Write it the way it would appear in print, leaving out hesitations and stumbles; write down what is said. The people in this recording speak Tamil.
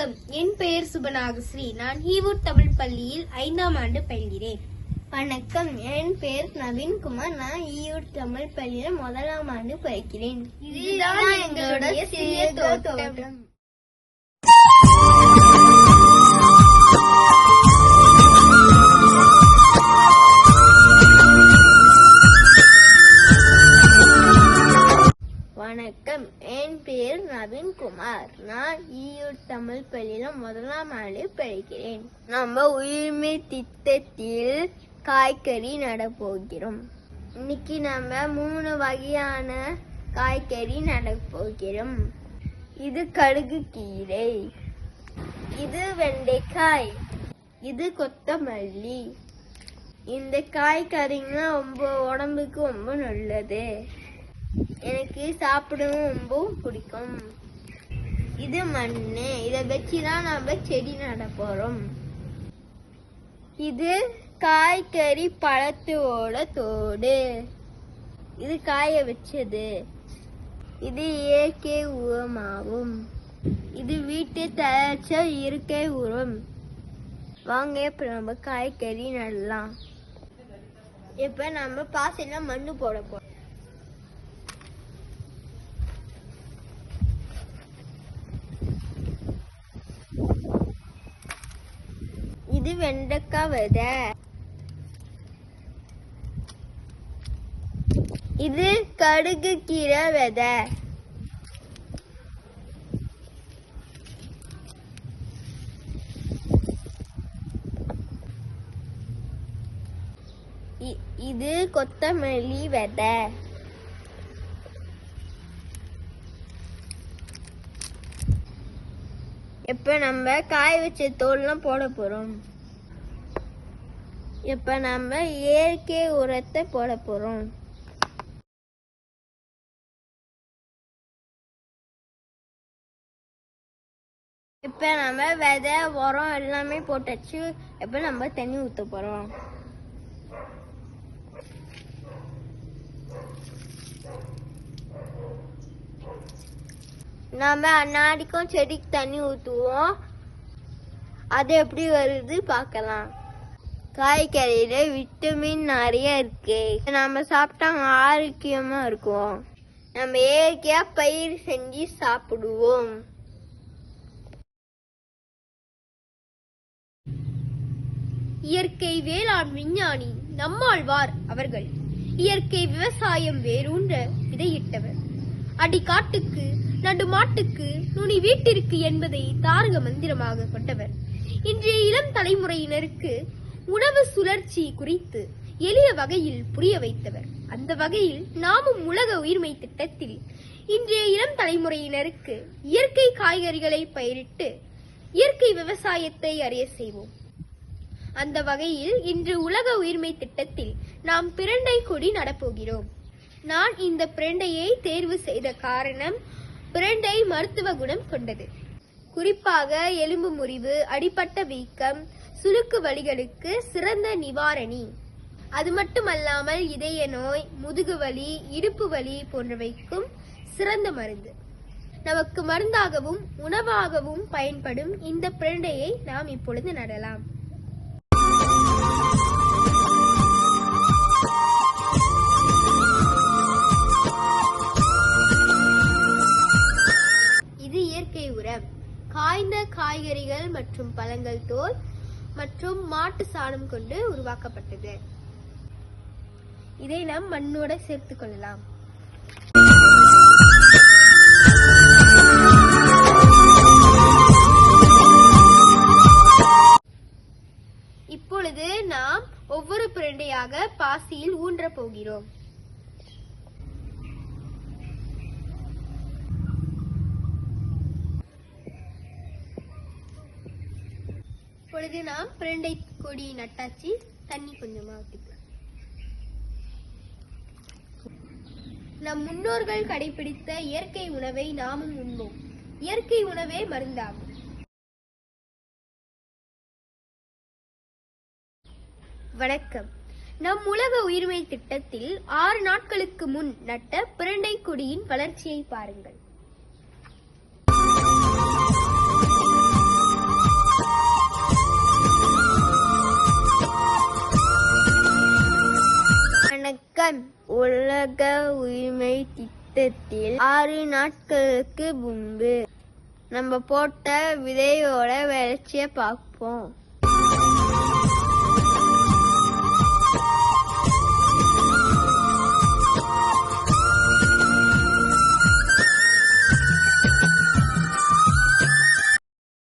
வணக்கம். என் பெயர் சுபநாகஸ்ரீ. நான் ஹீவுட் தமிழ் பள்ளியில் 5ஆம் ஆண்டு பயில்கிறேன். வணக்கம். என் பெயர் நவீன்குமார். நான் ஈயூட் தமிழ் பள்ளியில் 1ஆம் ஆண்டு படிக்கிறேன். இதுதான் எங்களுடைய சிறிய தோட்டம். வணக்கம். என் பெயர் நவீன்குமார். நான் ஈயூட் தமிழ் பள்ளியில் 1ஆம் ஆண்டு படிக்கிறேன். நம்ம உயிர்மை திட்டத்தில் காய்கறி நடப்போகிறோம். இன்னைக்கு நம்ம 3 வகையான காய்கறி நடப்போகிறோம். இது கடுகு கீரை, இது வெண்டைக்காய், இது கொத்தமல்லி. இந்த காய்கறிங்க ரொம்ப உடம்புக்கு ரொம்ப நல்லது. எனக்கு சாப்பிடவும் ரொம்ப பிடிக்கும். இது மண்ணு, இதை வச்சுதான் நம்ம செடி நட போறோம். இது காய்கறி பழத்தோட தோடு, இது காய வச்சது. இது இயற்கை உரமாகும். இது வீட்டு தயாரிச்ச இயற்கை உரம். வாங்க இப்ப நம்ம காய்கறி நடலாம். இப்ப நம்ம பாசையில மண்ணு போட போறோம். இது வெண்டைக்காய் விதை, இது கடுகு கீரை விதை, இது கொத்தமல்லி விதை, இப்ப நம்ம காய வச்ச தோல்லாம் போட போறோம். இப்ப நம்ம இயற்கை உரத்தை போட போறோம். இப்ப நம்ம விதை உரம் எல்லாமே போட்டாச்சு. இப்ப நம்ம தண்ணி ஊத்த போறோம். நம்ம அன்னாடிக்கும் செடிக்கு தண்ணி ஊத்துவோம். அது எப்படி வருது பார்க்கலாம். காய்கறியில விட்டமின் நிறைய இருக்கு. நம்ம சாப்பிட்டா ஆரோக்கியமா இருக்கும். நம்ம இயற்கையா பயிர் செஞ்சு சாப்பிடுவோம். இயற்கை வேளாண் விஞ்ஞானி நம்மாழ்வார் அவர்கள் இயற்கை விவசாயம் வேரூன்ற விதையிட்டவர். அடி காட்டுக்கு நடு மாட்டுக்கு நுனி வீட்டிற்கு என்பதை தாரக மந்திரமாக கொண்டவர். இன்றைய இளம் தலைமுறையினருக்கு உணவு சுழற்சி குறித்து எளிய வகையில் புரிய வைத்தவர். அந்த வகையில் நாமும் உலக உயிர்மை திட்டத்தில் இன்றைய இளம் தலைமுறையினருக்கு இயற்கை காய்கறிகளை பயிரிட்டு இயற்கை விவசாயத்தை அறிய செய்வோம். அந்த வகையில் இன்று உலக உயிர்மை திட்டத்தில் நாம் பிரண்டை கொடி நடப்போகிறோம். நான் இந்த பிரண்டையை தேர்வு செய்த காரணம், பிரண்டை மருத்துவ குணம் கொண்டது. குறிப்பாக எலும்பு முறிவு, அடிபட்ட வீக்கம், சுளுக்கு வலிகளுக்கு சிறந்த நிவாரணி. அது மட்டுமல்லாமல் இதய நோய், முதுகு வலி, இடுப்பு வலி போன்றவைக்கும் சிறந்த மருந்து. நமக்கு மருந்தாகவும் உணவாகவும் பயன்படும் இந்த பிரண்டையை நாம் இப்பொழுது நடலாம். இது இயற்கை உரம். காய்ந்த காய்கறிகள் மற்றும் பழங்கள் தோல் மற்றும் மாட்டு சாணம் கொண்டு உருவாக்கப்பட்டது. இதை நாம் மண்ணோட சேர்த்துக் கொள்ளலாம். இப்பொழுது நாம் ஒவ்வொரு பிரண்டையாக பாசியில் ஊன்ற போகிறோம். இப்பொழுது நாம் பிரண்டை கொடி நட்டாச்சு. தண்ணி கொஞ்சமா ஊத்திக்கலாம். நம் முன்னோர்கள் கடைபிடித்த இயற்கை உணவை நாமும் உண்போம். இயற்கை உணவே மருந்தாகும். வணக்கம். நம் உலக உயிர்மை திட்டத்தில் 6 நாட்களுக்கு முன் நட்ட பிரண்டை கொடியின் வளர்ச்சியை பாருங்கள். உலக உரிமை திட்டத்தில் 6 நாட்களுக்கு முன்பு நம்ம போட்ட விதையோட வளர்ச்சியை பார்ப்போம்.